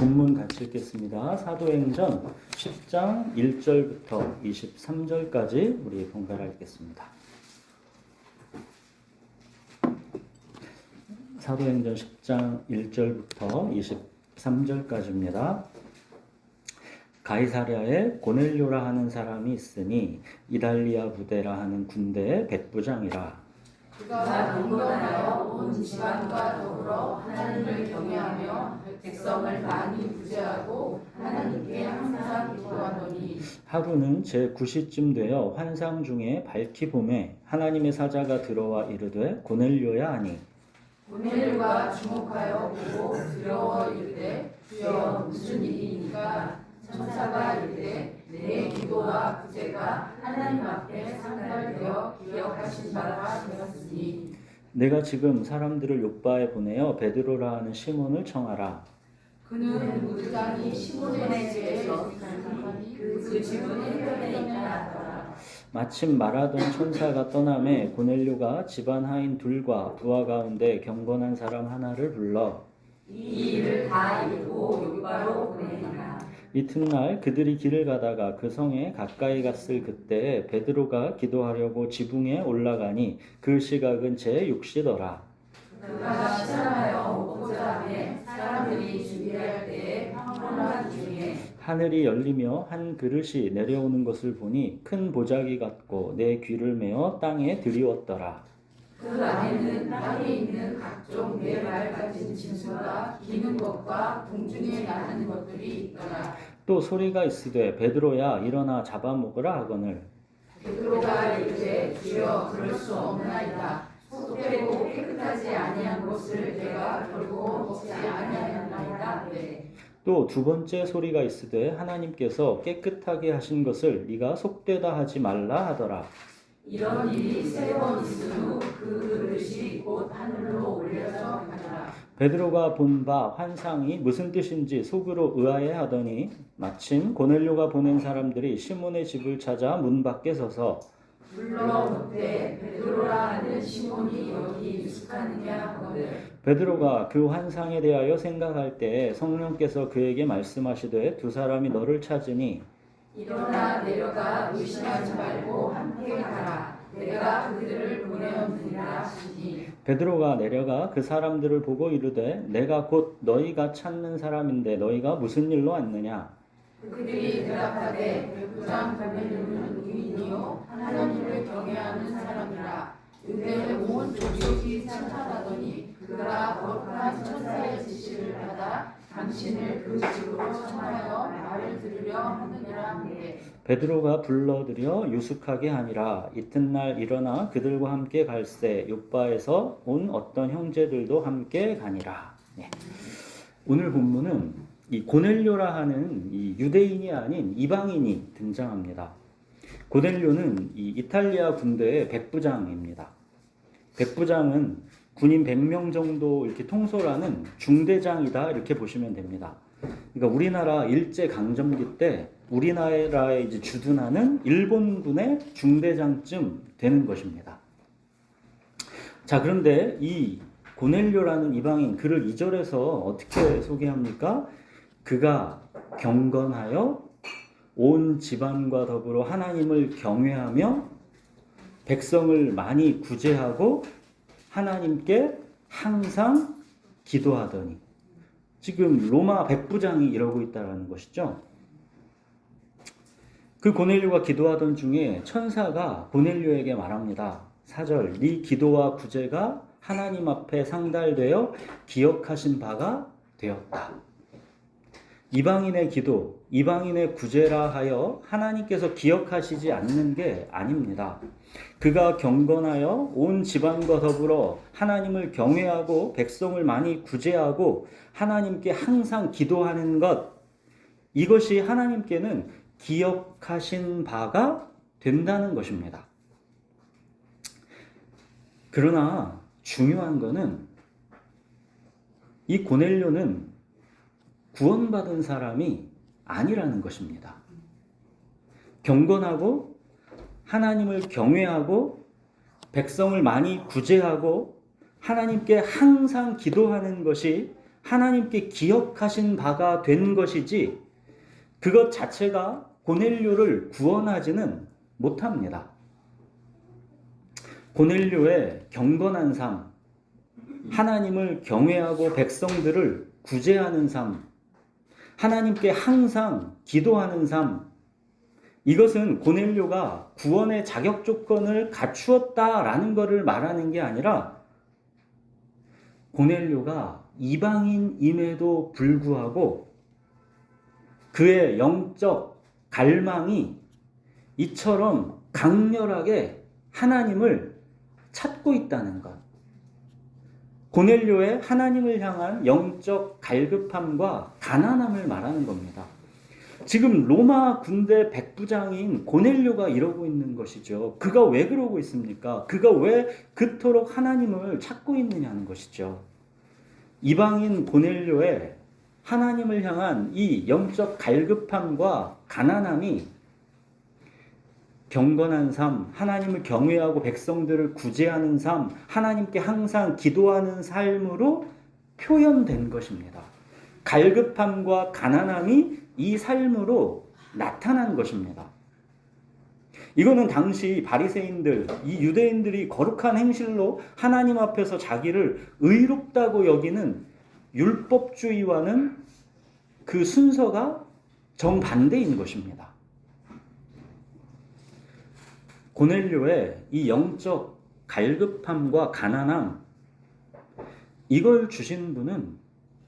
본문 같이 읽겠습니다. 사도행전 10장 1절부터 23절까지 우리 번갈아 읽겠습니다. 사도행전 10장 1절부터 23절까지입니다. 가이사랴에 고넬료라 하는 사람이 있으니 이달리아 부대라 하는 군대의 백부장이라. 그가 경건하여 온 집안과 더불어 하나님을 경외하며 백성을 많이 구제하고 하나님께 항상 기도하더니 하루는 제9시쯤 되어 환상 중에 밝히 봄에 하나님의 사자가 들어와 이르되 고넬료야 하니 고넬료가 주목하여 보고 두려워 이르되 주여 무슨 일이니까 천사가 이르되 내 기도와 구제가 하나님 앞에 상달되어 기억하신 바가 되었으니 내가 지금 사람들을 욥바에 보내어 베드로라 하는 시몬을 청하라. 그는 무장이 시몬의 집에 거주하니 그 집은 해변에 있다 하더라. 마침 말하던 천사가 떠나매 고넬료가 집안 하인 둘과 부하 가운데 경건한 사람 하나를 불러 이 일을 다 이루고 욥바로 보내니라. 이튿날 그들이 길을 가다가 그 성에 가까이 갔을 그때에 베드로가 기도하려고 지붕에 올라가니 그 시각은 제6시더라. 그가 시장하여 먹고자 하매 사람들이 준비할 때에 황홀한 중에 하늘이 열리며 한 그릇이 내려오는 것을 보니 큰 보자기 같고 내 귀를 메어 땅에 들이웠더라. 그 안에는 땅에 있는 각종 네 발 가진 짐승과 기는 것과 공중에 나는 것들이 있더라. 또 소리가 있으되 베드로야 일어나 잡아먹으라 하거늘 베드로가 이르되 주여 그럴 수 없나이다. 속되고 깨끗하지 아니한 것을 내가 결코 먹지 아니하였나이다. 또 두 번째 소리가 있으되 하나님께서 깨끗하게 하신 것을 네가 속되다 하지 말라 하더라. 이런 일이 세 번 있은 후 그 그릇이 곧 하늘로 올려져 가더라. 베드로가 본 바 환상이 무슨 뜻인지 속으로 의아해하더니 마침 고넬료가 보낸 사람들이 시몬의 집을 찾아 문 밖에 서서 불러보되 베드로라 하는 시몬이 여기 유숙하느냐 하거늘 베드로가 그 환상에 대하여 생각할 때에 성령께서 그에게 말씀하시되 두 사람이 너를 찾으니 일어나 내려가 의심하지 말고 함께 가라. 내가 그들을 보내었느니라 하시니 베드로가 내려가 그 사람들을 보고 이르되 내가 곧 너희가 찾는 사람인데 너희가 무슨 일로 왔느냐. 그들이 대답하되 백부장 고넬료는 유인이요 하나님을 경외하는 사람이라. 그때 온 족속이 찬탄하더니 그가 거룩한 천사의 지시를 받아 당신을 그 집으로 청하여 말을 들으려 하느니라 하되 베드로가 불러들여 유숙하게 하니라. 이튿날 일어나 그들과 함께 갈새 욥바에서 온 어떤 형제들도 함께 가니라. 네. 오늘 본문은 이 고넬료라 하는 이 유대인이 아닌 이방인이 등장합니다. 고넬료는 이 이탈리아 군대의 백부장입니다. 백부장은 군인 100명 정도 이렇게 통솔하는 중대장이다 이렇게 보시면 됩니다. 그러니까 우리나라 일제 강점기 때 우리나라에 이제 주둔하는 일본군의 중대장쯤 되는 것입니다. 자, 그런데 이 고넬료라는 이방인 그를 2절에서 어떻게 소개합니까? 그가 경건하여 온 집안과 더불어 하나님을 경외하며 백성을 많이 구제하고 하나님께 항상 기도하더니 지금 로마 백부장이 이러고 있다는 것이죠. 그 고넬료가 기도하던 중에 천사가 고넬료에게 말합니다. 4절 네 기도와 구제가 하나님 앞에 상달되어 기억하신 바가 되었다. 이방인의 기도, 이방인의 구제라 하여 하나님께서 기억하시지 않는 게 아닙니다. 그가 경건하여 온 집안과 더불어 하나님을 경외하고 백성을 많이 구제하고 하나님께 항상 기도하는 것, 이것이 하나님께는 기억하신 바가 된다는 것입니다. 그러나 중요한 것은 이 고넬료는 구원받은 사람이 아니라는 것입니다. 경건하고 하나님을 경외하고 백성을 많이 구제하고 하나님께 항상 기도하는 것이 하나님께 기억하신 바가 된 것이지 그것 자체가 고넬료를 구원하지는 못합니다. 고넬료의 경건한 삶, 하나님을 경외하고 백성들을 구제하는 삶, 하나님께 항상 기도하는 삶, 이것은 고넬료가 구원의 자격 조건을 갖추었다라는 것을 말하는 게 아니라 고넬료가 이방인임에도 불구하고 그의 영적 갈망이 이처럼 강렬하게 하나님을 찾고 있다는 것. 고넬료의 하나님을 향한 영적 갈급함과 가난함을 말하는 겁니다. 지금 로마 군대 백부장인 고넬료가 이러고 있는 것이죠. 그가 왜 그러고 있습니까? 그가 왜 그토록 하나님을 찾고 있느냐는 것이죠. 이방인 고넬료의 하나님을 향한 이 영적 갈급함과 가난함이 경건한 삶, 하나님을 경외하고 백성들을 구제하는 삶, 하나님께 항상 기도하는 삶으로 표현된 것입니다. 갈급함과 가난함이 이 삶으로 나타난 것입니다. 이거는 당시 바리새인들, 이 유대인들이 거룩한 행실로 하나님 앞에서 자기를 의롭다고 여기는 율법주의와는 그 순서가 정반대인 것입니다. 고넬료의 이 영적 갈급함과 가난함, 이걸 주신 분은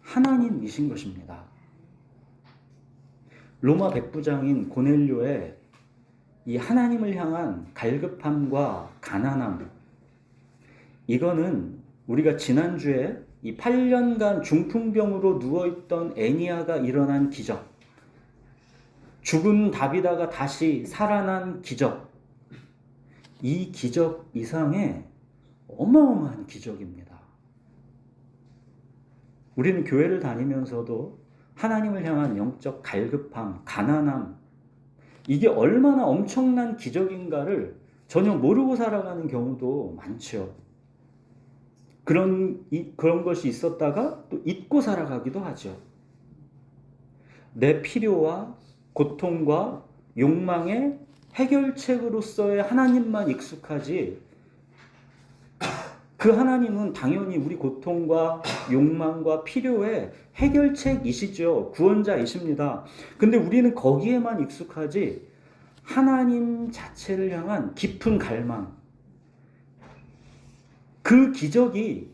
하나님이신 것입니다. 로마 백부장인 고넬료의 이 하나님을 향한 갈급함과 가난함, 이거는 우리가 지난주에 이 8년간 중풍병으로 누워있던 애니아가 일어난 기적, 죽은 다비다가 다시 살아난 기적, 이 기적 이상의 어마어마한 기적입니다. 우리는 교회를 다니면서도 하나님을 향한 영적 갈급함, 가난함, 이게 얼마나 엄청난 기적인가를 전혀 모르고 살아가는 경우도 많죠. 그런 것이 있었다가 또 잊고 살아가기도 하죠. 내 필요와 고통과 욕망의 해결책으로서의 하나님만 익숙하지, 그 하나님은 당연히 우리 고통과 욕망과 필요의 해결책이시죠. 구원자이십니다. 근데 우리는 거기에만 익숙하지 하나님 자체를 향한 깊은 갈망, 그 기적이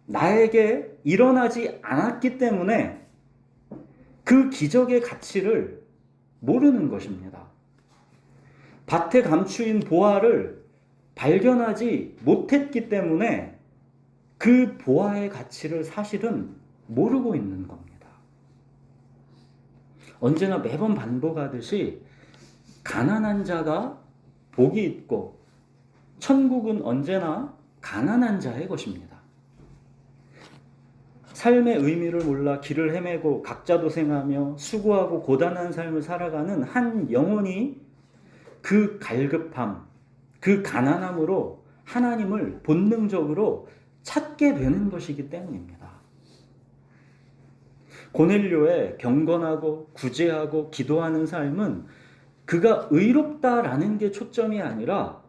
나에게 일어나지 않았기 때문에 그 기적의 가치를 모르는 것입니다. 밭에 감추인 보화를 발견하지 못했기 때문에 그 보화의 가치를 사실은 모르고 있는 겁니다. 언제나 매번 반복하듯이 가난한 자가 복이 있고 천국은 언제나 가난한 자의 것입니다. 삶의 의미를 몰라 길을 헤매고 각자도생하며 수고하고 고단한 삶을 살아가는 한 영혼이 그 갈급함, 그 가난함으로 하나님을 본능적으로 찾게 되는 것이기 때문입니다. 고넬료의 경건하고 구제하고 기도하는 삶은 그가 의롭다라는 게 초점이 아니라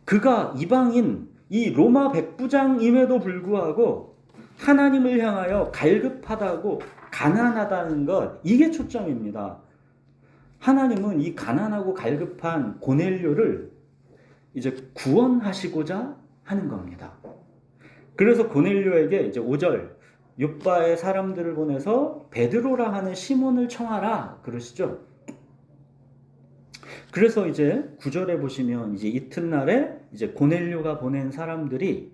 그가 이방인, 이 로마 백부장임에도 불구하고 하나님을 향하여 갈급하다고 가난하다는 것, 이게 초점입니다. 하나님은 이 가난하고 갈급한 고넬료를 이제 구원하시고자 하는 겁니다. 그래서 고넬료에게 이제 5절 욥바의 사람들을 보내서 베드로라 하는 시몬을 청하라 그러시죠. 그래서 이제 9절에 보시면 이제 이튿날에 이제 고넬료가 보낸 사람들이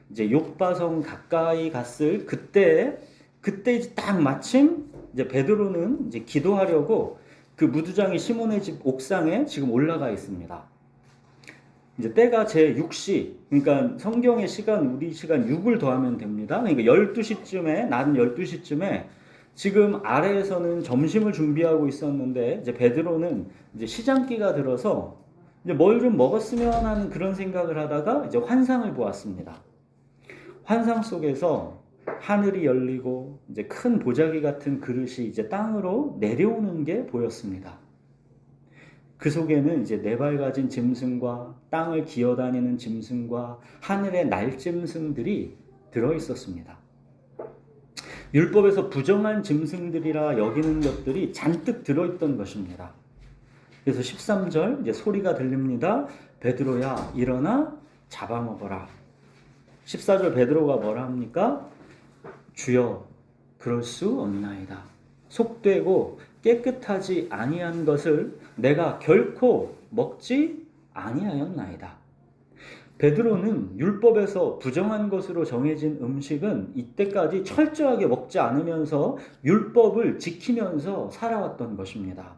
이제 욥바성 가까이 갔을 그때 이제 딱 마침 이제 베드로는 이제 기도하려고 그 무두장이 시몬의 집 옥상에 지금 올라가 있습니다. 이제 때가 제 6시, 그러니까 성경의 시간, 우리 시간 6을 더하면 됩니다. 그러니까 12시쯤에, 낮 12시쯤에 지금 아래에서는 점심을 준비하고 있었는데 이제 베드로는 이제 시장기가 들어서 이제 뭘 좀 먹었으면 하는 그런 생각을 하다가 이제 환상을 보았습니다. 환상 속에서 하늘이 열리고 이제 큰 보자기 같은 그릇이 이제 땅으로 내려오는 게 보였습니다. 그 속에는 이제 네 발 가진 짐승과 땅을 기어다니는 짐승과 하늘의 날짐승들이 들어 있었습니다. 율법에서 부정한 짐승들이라 여기는 것들이 잔뜩 들어있던 것입니다. 그래서 13절 이제 소리가 들립니다. 베드로야 일어나 잡아먹어라. 14절 베드로가 뭐라 합니까? 주여 그럴 수 없나이다. 속되고 깨끗하지 아니한 것을 내가 결코 먹지 아니하였나이다. 베드로는 율법에서 부정한 것으로 정해진 음식은 이때까지 철저하게 먹지 않으면서 율법을 지키면서 살아왔던 것입니다.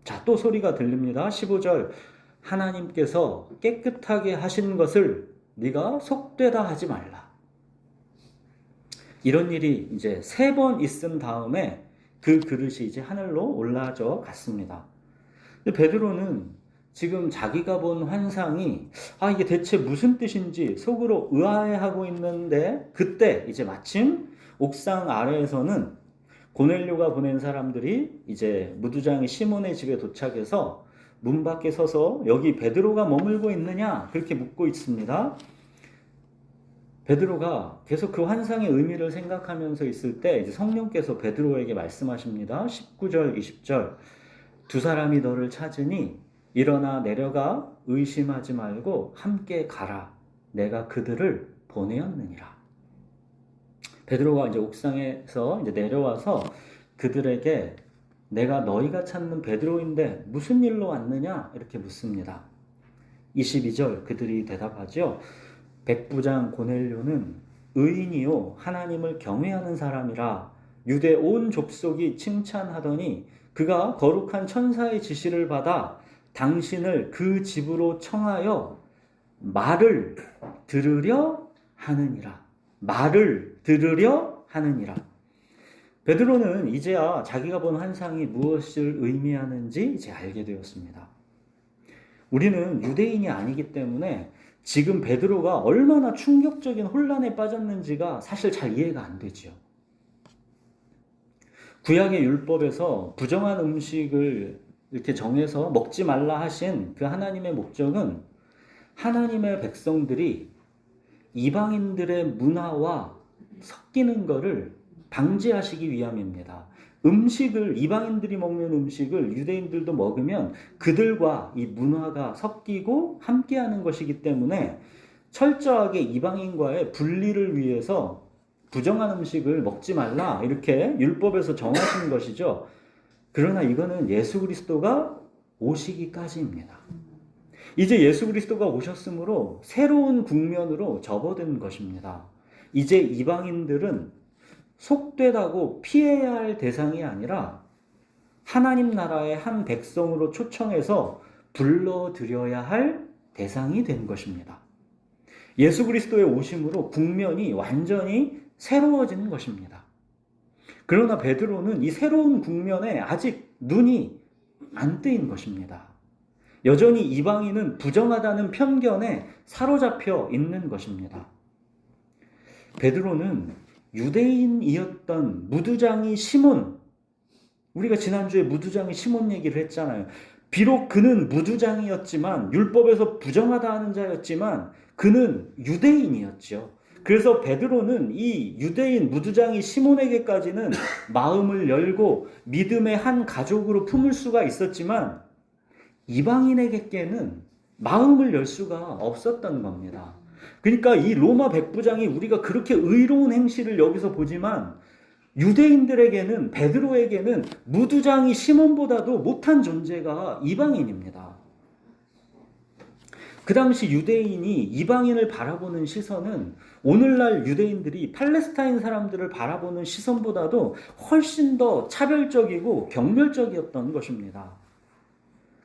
자, 또 소리가 들립니다. 15절 하나님께서 깨끗하게 하신 것을 네가 속되다 하지 말라. 이런 일이 이제 3번 있은 다음에 그 그릇이 이제 하늘로 올라져 갔습니다. 베드로는 지금 자기가 본 환상이 이게 대체 무슨 뜻인지 속으로 의아해하고 있는데 그때 이제 마침 옥상 아래에서는 고넬료가 보낸 사람들이 이제 무두장이 시몬의 집에 도착해서 문 밖에 서서 여기 베드로가 머물고 있느냐 그렇게 묻고 있습니다. 베드로가 계속 그 환상의 의미를 생각하면서 있을 때 이제 성령께서 베드로에게 말씀하십니다. 19절 20절 두 사람이 너를 찾으니 일어나 내려가 의심하지 말고 함께 가라. 내가 그들을 보내었느니라. 베드로가 이제 옥상에서 이제 내려와서 그들에게 내가 너희가 찾는 베드로인데 무슨 일로 왔느냐 이렇게 묻습니다. 22절 그들이 대답하죠. 백부장 고넬료는 의인이요 하나님을 경외하는 사람이라 유대 온 족속이 칭찬하더니 그가 거룩한 천사의 지시를 받아 당신을 그 집으로 청하여 말을 들으려 하느니라. 말을 들으려 하느니라. 베드로는 이제야 자기가 본 환상이 무엇을 의미하는지 이제 알게 되었습니다. 우리는 유대인이 아니기 때문에 지금 베드로가 얼마나 충격적인 혼란에 빠졌는지가 사실 잘 이해가 안 되죠. 구약의 율법에서 부정한 음식을 이렇게 정해서 먹지 말라 하신 그 하나님의 목적은 하나님의 백성들이 이방인들의 문화와 섞이는 것을 방지하시기 위함입니다. 이방인들이 먹는 음식을 유대인들도 먹으면 그들과 이 문화가 섞이고 함께하는 것이기 때문에 철저하게 이방인과의 분리를 위해서 부정한 음식을 먹지 말라 이렇게 율법에서 정하신 것이죠. 그러나 이거는 예수 그리스도가 오시기까지입니다. 이제 예수 그리스도가 오셨으므로 새로운 국면으로 접어든 것입니다. 이제 이방인들은 속되다고 피해야 할 대상이 아니라 하나님 나라의 한 백성으로 초청해서 불러들여야 할 대상이 된 것입니다. 예수 그리스도의 오심으로 국면이 완전히 새로워지는 것입니다. 그러나 베드로는 이 새로운 국면에 아직 눈이 안 뜨인 것입니다. 여전히 이방인은 부정하다는 편견에 사로잡혀 있는 것입니다. 베드로는 유대인이었던 무두장이 시몬, 우리가 지난주에 무두장이 시몬 얘기를 했잖아요. 비록 그는 무두장이었지만 율법에서 부정하다 하는 자였지만 그는 유대인이었죠. 그래서 베드로는 이 유대인 무두장이 시몬에게까지는 마음을 열고 믿음의 한 가족으로 품을 수가 있었지만 이방인에게는 마음을 열 수가 없었던 겁니다. 그러니까 이 로마 백부장이 우리가 그렇게 의로운 행실을 여기서 보지만 유대인들에게는 베드로에게는 무두장이 시몬보다도 못한 존재가 이방인입니다. 그 당시 유대인이 이방인을 바라보는 시선은 오늘날 유대인들이 팔레스타인 사람들을 바라보는 시선보다도 훨씬 더 차별적이고 경멸적이었던 것입니다.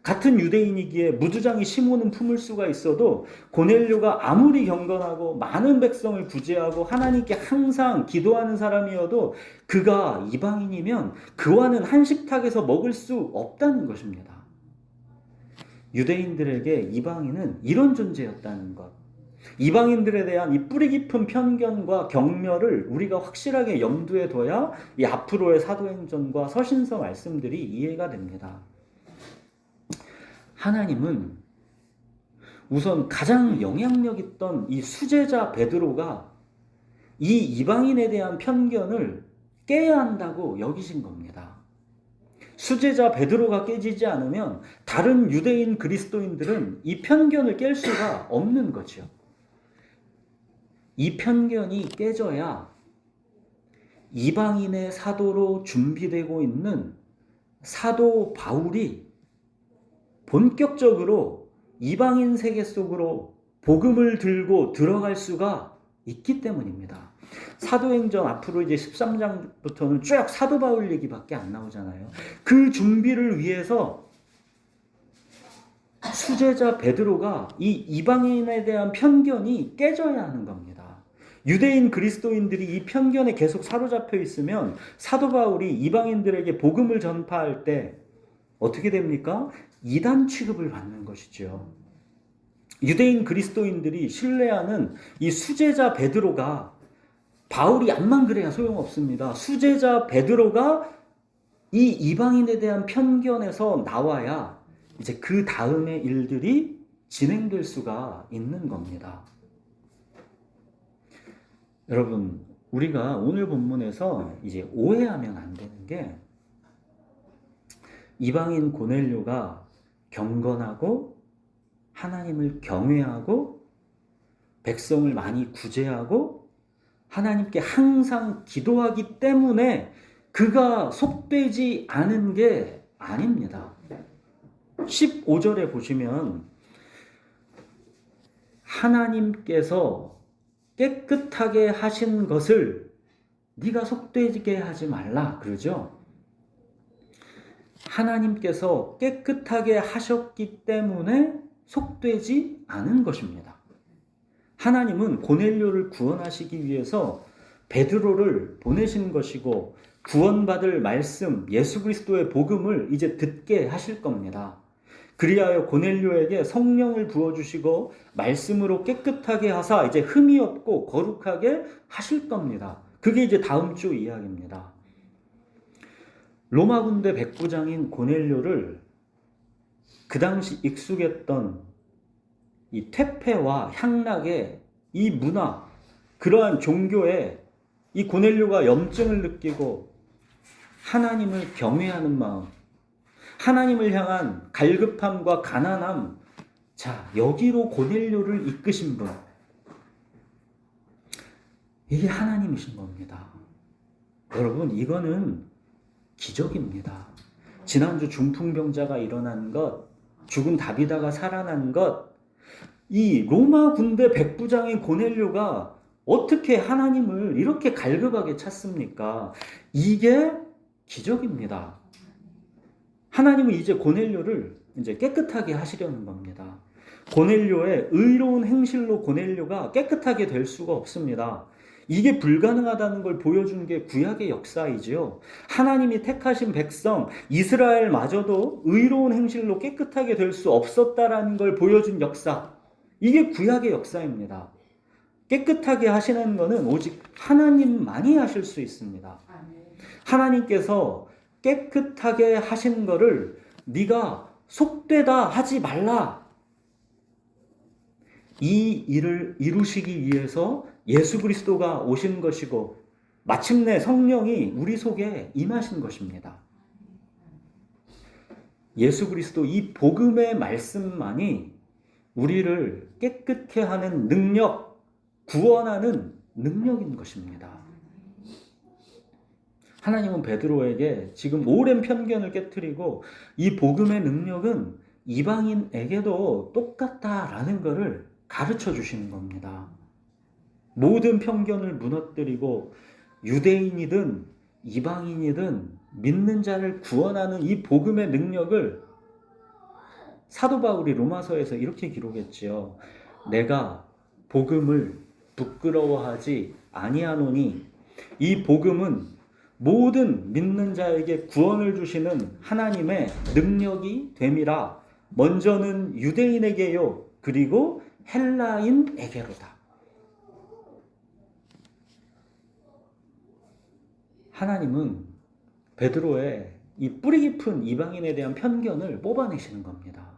같은 유대인이기에 무두장이 시몬은 품을 수가 있어도 고넬료가 아무리 경건하고 많은 백성을 구제하고 하나님께 항상 기도하는 사람이어도 그가 이방인이면 그와는 한 식탁에서 먹을 수 없다는 것입니다. 유대인들에게 이방인은 이런 존재였다는 것. 이방인들에 대한 이 뿌리 깊은 편견과 경멸을 우리가 확실하게 염두에 둬야 이 앞으로의 사도행전과 서신서 말씀들이 이해가 됩니다. 하나님은 우선 가장 영향력 있던 이 수제자 베드로가 이 이방인에 대한 편견을 깨야 한다고 여기신 겁니다. 수제자 베드로가 깨지지 않으면 다른 유대인 그리스도인들은 이 편견을 깰 수가 없는 거죠. 이 편견이 깨져야 이방인의 사도로 준비되고 있는 사도 바울이 본격적으로 이방인 세계 속으로 복음을 들고 들어갈 수가 있기 때문입니다. 사도행전 앞으로 이제 13장부터는 쭉 사도 바울 얘기밖에 안 나오잖아요. 그 준비를 위해서 수제자 베드로가 이 이방인에 대한 편견이 깨져야 하는 겁니다. 유대인 그리스도인들이 이 편견에 계속 사로잡혀 있으면 사도 바울이 이방인들에게 복음을 전파할 때 어떻게 됩니까? 이단 취급을 받는 것이죠. 유대인 그리스도인들이 신뢰하는 이 수제자 베드로가 바울이 암만 그래야 소용없습니다. 수제자 베드로가 이 이방인에 대한 편견에서 나와야 이제 그 다음의 일들이 진행될 수가 있는 겁니다. 여러분, 우리가 오늘 본문에서 이제 오해하면 안 되는 게 이방인 고넬료가 경건하고 하나님을 경외하고 백성을 많이 구제하고 하나님께 항상 기도하기 때문에 그가 속되지 않은 게 아닙니다. 15절에 보시면 하나님께서 깨끗하게 하신 것을 네가 속되게 하지 말라 그러죠. 하나님께서 깨끗하게 하셨기 때문에 속되지 않은 것입니다. 하나님은 고넬료를 구원하시기 위해서 베드로를 보내신 것이고 구원받을 말씀 예수 그리스도의 복음을 이제 듣게 하실 겁니다. 그리하여 고넬료에게 성령을 부어주시고 말씀으로 깨끗하게 하사 이제 흠이 없고 거룩하게 하실 겁니다. 그게 이제 다음 주 이야기입니다. 로마 군대 백부장인 고넬료를 그 당시 익숙했던 이 퇴폐와 향락의 이 문화, 그러한 종교에 이 고넬료가 염증을 느끼고 하나님을 경외하는 마음, 하나님을 향한 갈급함과 가난함, 자, 여기로 고넬료를 이끄신 분, 이게 하나님이신 겁니다. 여러분, 이거는 기적입니다. 지난주 중풍병자가 일어난 것, 죽은 다비다가 살아난 것, 이 로마 군대 백부장인 고넬료가 어떻게 하나님을 이렇게 갈급하게 찾습니까? 이게 기적입니다. 하나님은 이제 고넬료를 이제 깨끗하게 하시려는 겁니다. 고넬료의 의로운 행실로 고넬료가 깨끗하게 될 수가 없습니다. 이게 불가능하다는 걸 보여준 게 구약의 역사이지요. 하나님이 택하신 백성 이스라엘마저도 의로운 행실로 깨끗하게 될 수 없었다라는 걸 보여준 역사. 이게 구약의 역사입니다. 깨끗하게 하시는 것은 오직 하나님만이 하실 수 있습니다. 하나님께서 깨끗하게 하신 것을 네가 속되다 하지 말라. 이 일을 이루시기 위해서 예수 그리스도가 오신 것이고 마침내 성령이 우리 속에 임하신 것입니다. 예수 그리스도 이 복음의 말씀만이 우리를 깨끗게 하는 능력, 구원하는 능력인 것입니다. 하나님은 베드로에게 지금 오랜 편견을 깨트리고 이 복음의 능력은 이방인에게도 똑같다라는 것을 가르쳐 주시는 겁니다. 모든 편견을 무너뜨리고 유대인이든 이방인이든 믿는 자를 구원하는 이 복음의 능력을 사도 바울이 로마서에서 이렇게 기록했지요. 내가 복음을 부끄러워하지 아니하노니 이 복음은 모든 믿는 자에게 구원을 주시는 하나님의 능력이 됨이라. 먼저는 유대인에게요, 그리고 헬라인에게로다. 하나님은 베드로의 이 뿌리 깊은 이방인에 대한 편견을 뽑아내시는 겁니다.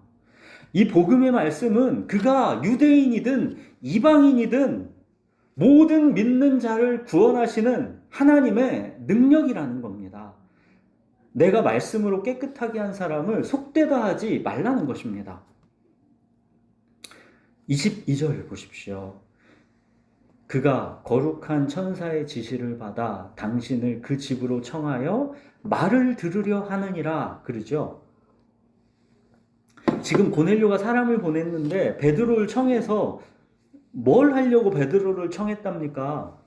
이 복음의 말씀은 그가 유대인이든 이방인이든 모든 믿는 자를 구원하시는 하나님의 능력이라는 겁니다. 내가 말씀으로 깨끗하게 한 사람을 속되다 하지 말라는 것입니다. 22절 보십시오. 그가 거룩한 천사의 지시를 받아 당신을 그 집으로 청하여 말을 들으려 하느니라 그러죠. 지금 고넬료가 사람을 보냈는데 베드로를 청해서 뭘 하려고 베드로를 청했답니까?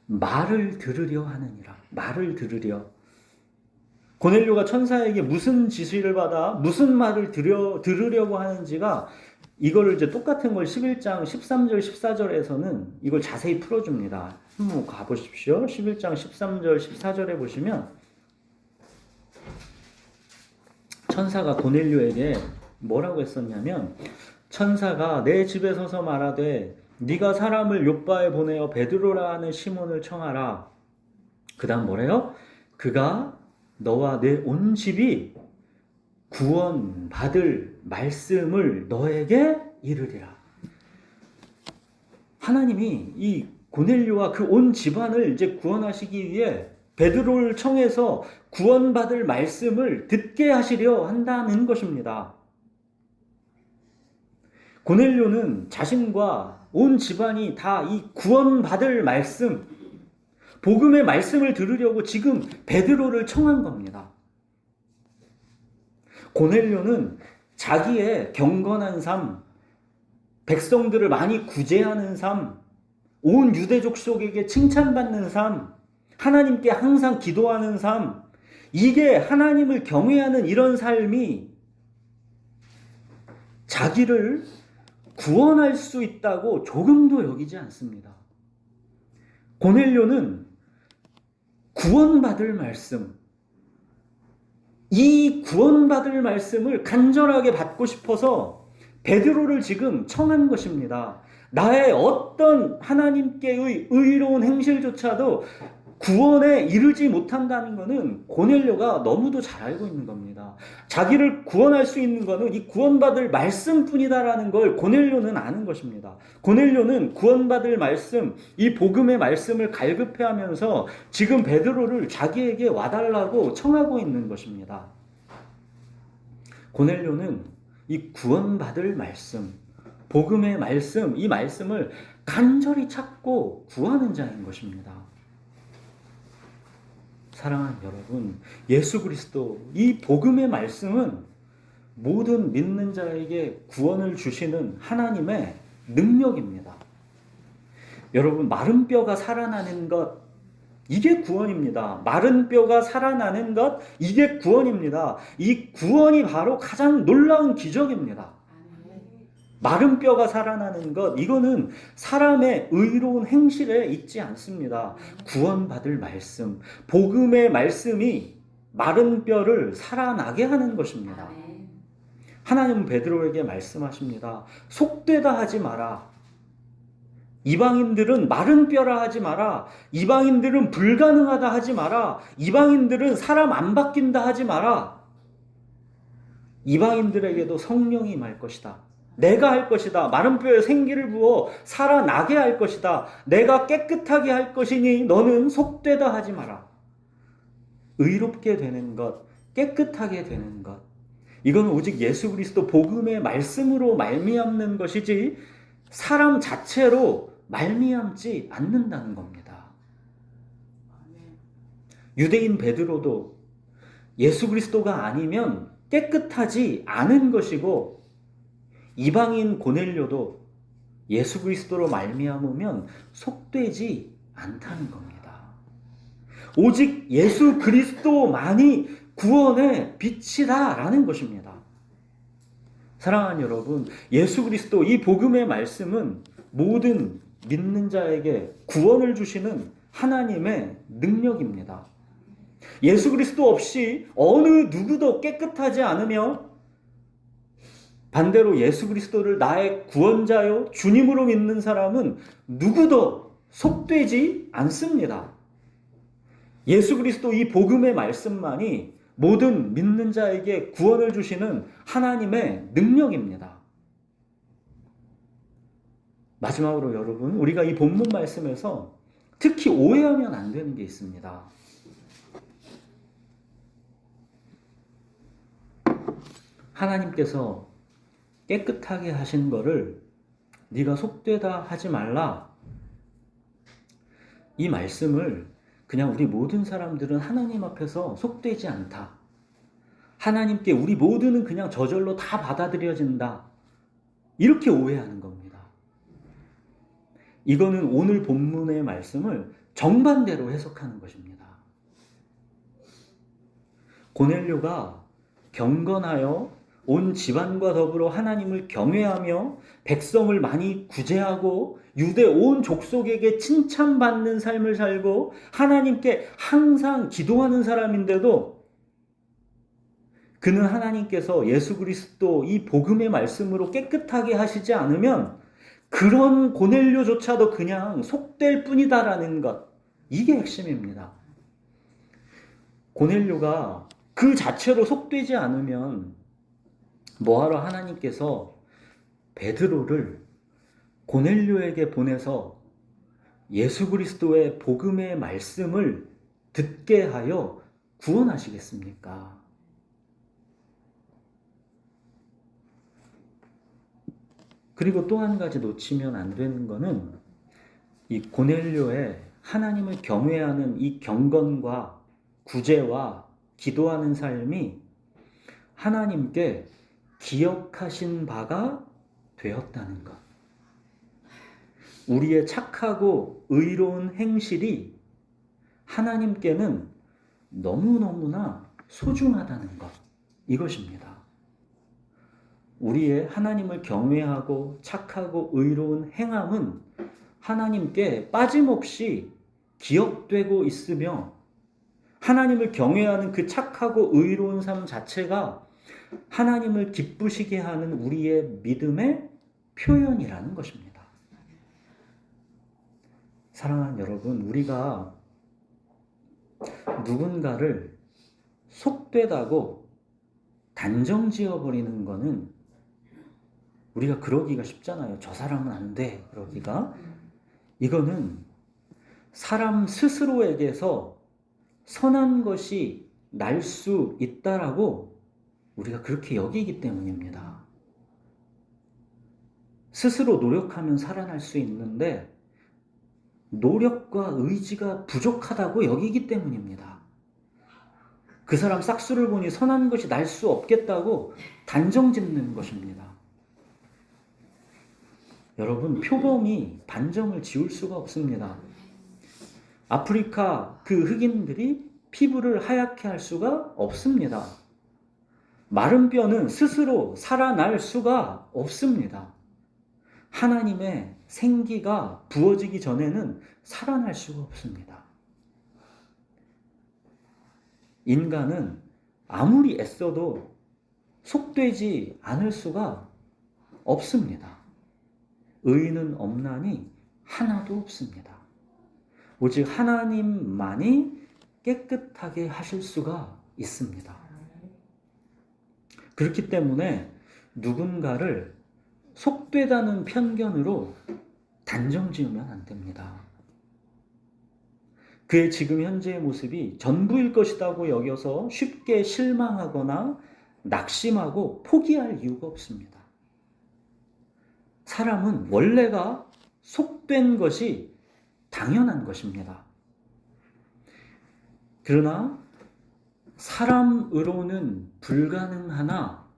말을 들으려 하느니라. 말을 들으려. 고넬료가 천사에게 무슨 지시를 받아 무슨 말을 들으려고 하는지가 이거를 이제 똑같은 걸 11장 13절 14절에서는 이걸 자세히 풀어줍니다. 한번 가보십시오. 11장 13절 14절에 보시면 천사가 고넬료에게 뭐라고 했었냐면 천사가 내 집에 서서 말하되 네가 사람을 욥바에 보내어 베드로라 하는 시몬을 청하라. 그 다음 뭐래요? 그가 너와 내 온 집이 구원받을 말씀을 너에게 이르리라. 하나님이 이 고넬료와 그 온 집안을 이제 구원하시기 위해 베드로를 청해서 구원받을 말씀을 듣게 하시려 한다는 것입니다. 고넬료는 자신과 온 집안이 다 이 구원받을 말씀, 복음의 말씀을 들으려고 지금 베드로를 청한 겁니다. 고넬료는 자기의 경건한 삶, 백성들을 많이 구제하는 삶, 온 유대족 속에게 칭찬받는 삶, 하나님께 항상 기도하는 삶, 이게 하나님을 경외하는 이런 삶이 자기를 구원할 수 있다고 조금도 여기지 않습니다. 고넬료는 구원받을 말씀, 이 구원받을 말씀을 간절하게 받고 싶어서 베드로를 지금 청한 것입니다. 나의 어떤 하나님께의 의로운 행실조차도 구원에 이르지 못한다는 것은 고넬료가 너무도 잘 알고 있는 겁니다. 자기를 구원할 수 있는 것은 이 구원받을 말씀뿐이다라는 걸 고넬료는 아는 것입니다. 고넬료는 구원받을 말씀, 이 복음의 말씀을 갈급해하면서 지금 베드로를 자기에게 와달라고 청하고 있는 것입니다. 고넬료는 이 구원받을 말씀, 복음의 말씀, 이 말씀을 간절히 찾고 구하는 자인 것입니다. 사랑하는 여러분, 예수 그리스도 이 복음의 말씀은 모든 믿는 자에게 구원을 주시는 하나님의 능력입니다. 여러분, 마른 뼈가 살아나는 것, 이게 구원입니다. 마른 뼈가 살아나는 것, 이게 구원입니다. 이 구원이 바로 가장 놀라운 기적입니다. 마른 뼈가 살아나는 것, 이거는 사람의 의로운 행실에 있지 않습니다. 구원받을 말씀, 복음의 말씀이 마른 뼈를 살아나게 하는 것입니다. 하나님은 베드로에게 말씀하십니다. 속되다 하지 마라. 이방인들은 마른 뼈라 하지 마라. 이방인들은 불가능하다 하지 마라. 이방인들은 사람 안 바뀐다 하지 마라. 이방인들에게도 성령이 말 것이다. 내가 할 것이다. 마른 뼈에 생기를 부어 살아나게 할 것이다. 내가 깨끗하게 할 것이니 너는 속되다 하지 마라. 의롭게 되는 것, 깨끗하게 되는 것, 이건 오직 예수 그리스도 복음의 말씀으로 말미암는 것이지 사람 자체로 말미암지 않는다는 겁니다. 유대인 베드로도 예수 그리스도가 아니면 깨끗하지 않은 것이고, 이방인 고넬료도 예수 그리스도로 말미암으면 속되지 않다는 겁니다. 오직 예수 그리스도만이 구원의 빛이다라는 것입니다. 사랑하는 여러분, 예수 그리스도 이 복음의 말씀은 모든 믿는 자에게 구원을 주시는 하나님의 능력입니다. 예수 그리스도 없이 어느 누구도 깨끗하지 않으며 반대로 예수 그리스도를 나의 구원자요 주님으로 믿는 사람은 누구도 속되지 않습니다. 예수 그리스도 이 복음의 말씀만이 모든 믿는 자에게 구원을 주시는 하나님의 능력입니다. 마지막으로 여러분, 우리가 이 본문 말씀에서 특히 오해하면 안 되는 게 있습니다. 하나님께서 깨끗하게 하신 거를 네가 속되다 하지 말라. 이 말씀을 그냥 우리 모든 사람들은 하나님 앞에서 속되지 않다. 하나님께 우리 모두는 그냥 저절로 다 받아들여진다. 이렇게 오해하는 겁니다. 이거는 오늘 본문의 말씀을 정반대로 해석하는 것입니다. 고넬료가 경건하여 온 집안과 더불어 하나님을 경외하며 백성을 많이 구제하고 유대 온 족속에게 칭찬받는 삶을 살고 하나님께 항상 기도하는 사람인데도 그는 하나님께서 예수 그리스도 이 복음의 말씀으로 깨끗하게 하시지 않으면 그런 고넬료조차도 그냥 속될 뿐이다라는 것. 이게 핵심입니다. 고넬료가 그 자체로 속되지 않으면 뭐하러 하나님께서 베드로를 고넬료에게 보내서 예수 그리스도의 복음의 말씀을 듣게 하여 구원하시겠습니까? 그리고 또 한 가지 놓치면 안 되는 거는 이 고넬료의 하나님을 경외하는 이 경건과 구제와 기도하는 삶이 하나님께 기억하신 바가 되었다는 것. 우리의 착하고 의로운 행실이 하나님께는 너무너무나 소중하다는 것. 이것입니다. 우리의 하나님을 경외하고 착하고 의로운 행함은 하나님께 빠짐없이 기억되고 있으며 하나님을 경외하는 그 착하고 의로운 삶 자체가 하나님을 기쁘시게 하는 우리의 믿음의 표현이라는 것입니다. 사랑하는 여러분, 우리가 누군가를 속되다고 단정지어버리는 것은 우리가 그러기가 쉽잖아요. 저 사람은 안 돼. 그러기가. 이거는 사람 스스로에게서 선한 것이 날 수 있다라고 우리가 그렇게 여기기 때문입니다. 스스로 노력하면 살아날 수 있는데 노력과 의지가 부족하다고 여기기 때문입니다. 그 사람 싹수를 보니 선한 것이 날 수 없겠다고 단정짓는 것입니다. 여러분, 표범이 반점을 지울 수가 없습니다. 아프리카 그 흑인들이 피부를 하얗게 할 수가 없습니다. 마른 뼈는 스스로 살아날 수가 없습니다. 하나님의 생기가 부어지기 전에는 살아날 수가 없습니다. 인간은 아무리 애써도 속되지 않을 수가 없습니다. 의인은 없나니 하나도 없습니다. 오직 하나님만이 깨끗하게 하실 수가 있습니다. 그렇기 때문에 누군가를 속되다는 편견으로 단정지으면 안 됩니다. 그의 지금 현재의 모습이 전부일 것이라고 여겨서 쉽게 실망하거나 낙심하고 포기할 이유가 없습니다. 사람은 원래가 속된 것이 당연한 것입니다. 그러나 사람으로는 불가능하나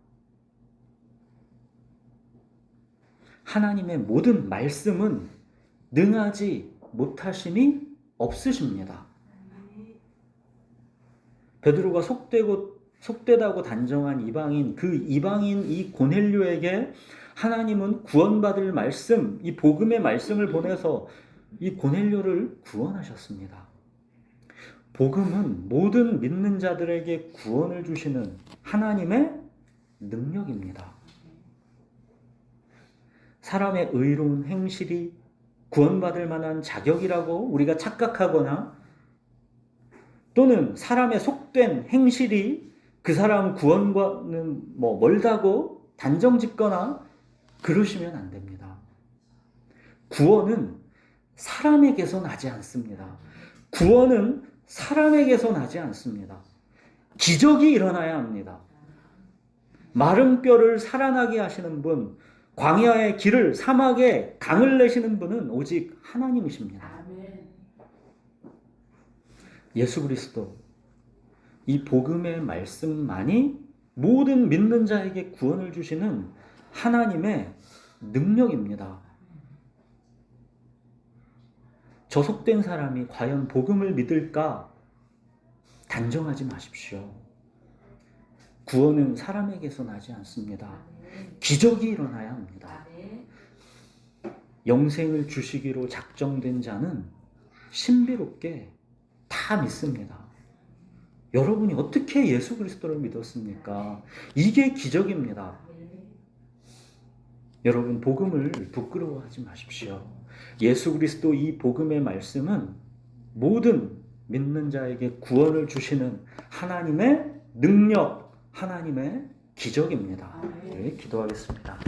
하나님의 모든 말씀은 능하지 못하심이 없으십니다. 베드로가 속되다고 단정한 이방인, 그 이방인 이 고넬료에게 하나님은 구원받을 말씀, 이 복음의 말씀을 보내서 이 고넬료를 구원하셨습니다. 복음은 모든 믿는 자들에게 구원을 주시는 하나님의 능력입니다. 사람의 의로운 행실이 구원받을 만한 자격이라고 우리가 착각하거나 또는 사람의 속된 행실이 그 사람 구원과는 멀다고 단정짓거나 그러시면 안 됩니다. 구원은 사람에게서 나지 않습니다. 구원은 사람에게서 나지 않습니다. 기적이 일어나야 합니다. 마른 뼈를 살아나게 하시는 분, 광야의 길을 사막에 강을 내시는 분은 오직 하나님이십니다. 예수 그리스도, 이 복음의 말씀만이 모든 믿는 자에게 구원을 주시는 하나님의 능력입니다. 저속된 사람이 과연 복음을 믿을까? 단정하지 마십시오. 구원은 사람에게서 나지 않습니다. 기적이 일어나야 합니다. 영생을 주시기로 작정된 자는 신비롭게 다 믿습니다. 여러분이 어떻게 예수 그리스도를 믿었습니까? 이게 기적입니다. 여러분, 복음을 부끄러워하지 마십시오. 예수 그리스도 이 복음의 말씀은 모든 믿는 자에게 구원을 주시는 하나님의 능력, 하나님의 기적입니다. 네, 기도하겠습니다.